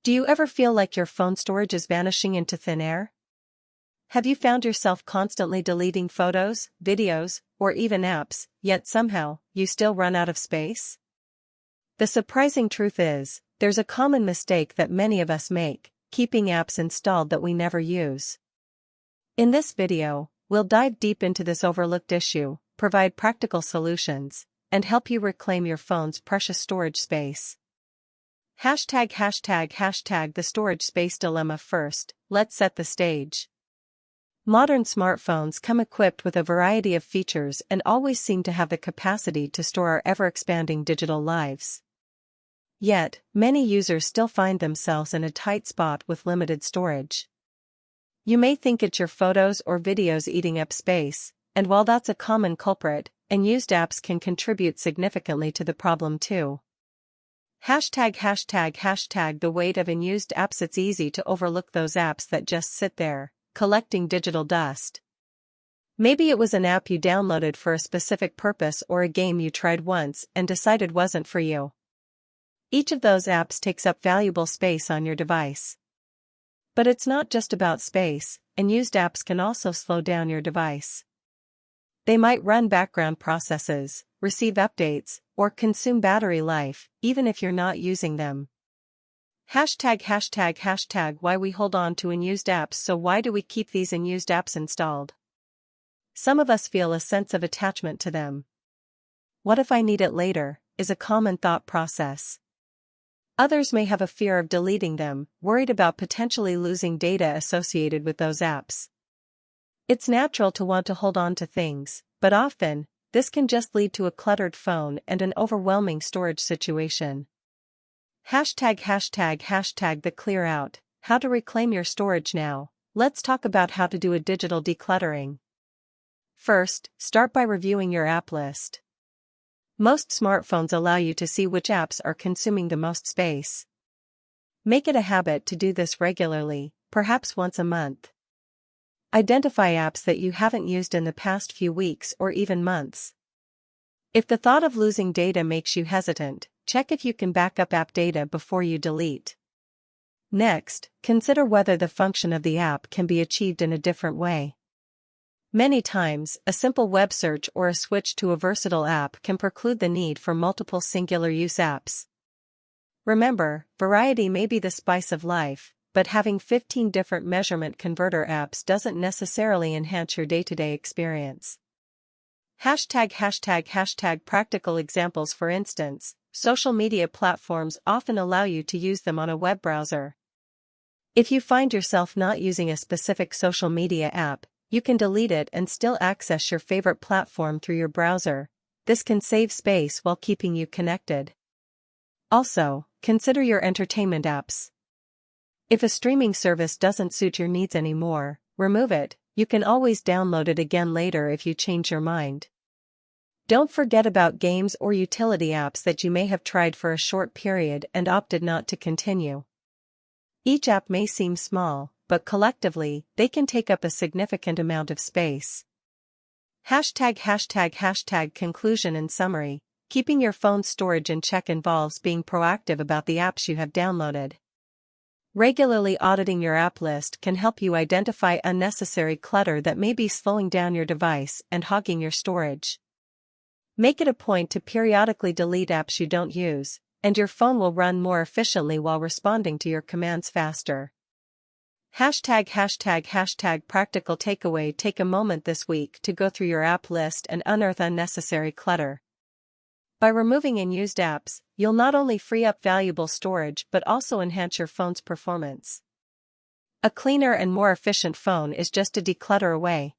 Do you ever feel like your phone storage is vanishing into thin air? Have you found yourself constantly deleting photos, videos, or even apps, yet somehow, you still run out of space? The surprising truth is, there's a common mistake that many of us make, keeping apps installed that we never use. In this video, we'll dive deep into this overlooked issue, provide practical solutions, and help you reclaim your phone's precious storage space. ###The storage space dilemma. First, let's set the stage. Modern smartphones come equipped with a variety of features and always seem to have the capacity to store our ever-expanding digital lives. Yet, many users still find themselves in a tight spot with limited storage. You may think it's your photos or videos eating up space, and while that's a common culprit, unused apps can contribute significantly to the problem too. ###The weight of unused apps. It's easy to overlook those apps that just sit there, collecting digital dust. Maybe it was an app you downloaded for a specific purpose or a game you tried once and decided wasn't for you. Each of those apps takes up valuable space on your device. But it's not just about space, unused apps can also slow down your device. They might run background processes, receive updates, or consume battery life, even if you're not using them. ###Why we hold on to unused apps. So why do we keep these unused apps installed? Some of us feel a sense of attachment to them. What if I need it later, is a common thought process. Others may have a fear of deleting them, worried about potentially losing data associated with those apps. It's natural to want to hold on to things, but often, this can just lead to a cluttered phone and an overwhelming storage situation. ###The clear out. How to reclaim your storage now. Let's talk about how to do a digital decluttering. First, start by reviewing your app list. Most smartphones allow you to see which apps are consuming the most space. Make it a habit to do this regularly, perhaps once a month. Identify apps that you haven't used in the past few weeks or even months. If the thought of losing data makes you hesitant, check if you can back up app data before you delete. Next, consider whether the function of the app can be achieved in a different way. Many times, a simple web search or a switch to a versatile app can preclude the need for multiple singular-use apps. Remember, variety may be the spice of life, but having 15 different measurement converter apps doesn't necessarily enhance your day-to-day experience. ###Practical examples. For instance, social media platforms often allow you to use them on a web browser. If you find yourself not using a specific social media app, you can delete it and still access your favorite platform through your browser. This can save space while keeping you connected. Also, consider your entertainment apps. If a streaming service doesn't suit your needs anymore, remove it. You can always download it again later if you change your mind. Don't forget about games or utility apps that you may have tried for a short period and opted not to continue. Each app may seem small, but collectively, they can take up a significant amount of space. ###Conclusion and summary. Keeping your phone's storage in check involves being proactive about the apps you have downloaded. Regularly auditing your app list can help you identify unnecessary clutter that may be slowing down your device and hogging your storage. Make it a point to periodically delete apps you don't use, and your phone will run more efficiently while responding to your commands faster. ###Practical takeaway. Take a moment this week to go through your app list and unearth unnecessary clutter. By removing unused apps, you'll not only free up valuable storage but also enhance your phone's performance. A cleaner and more efficient phone is just a declutter away.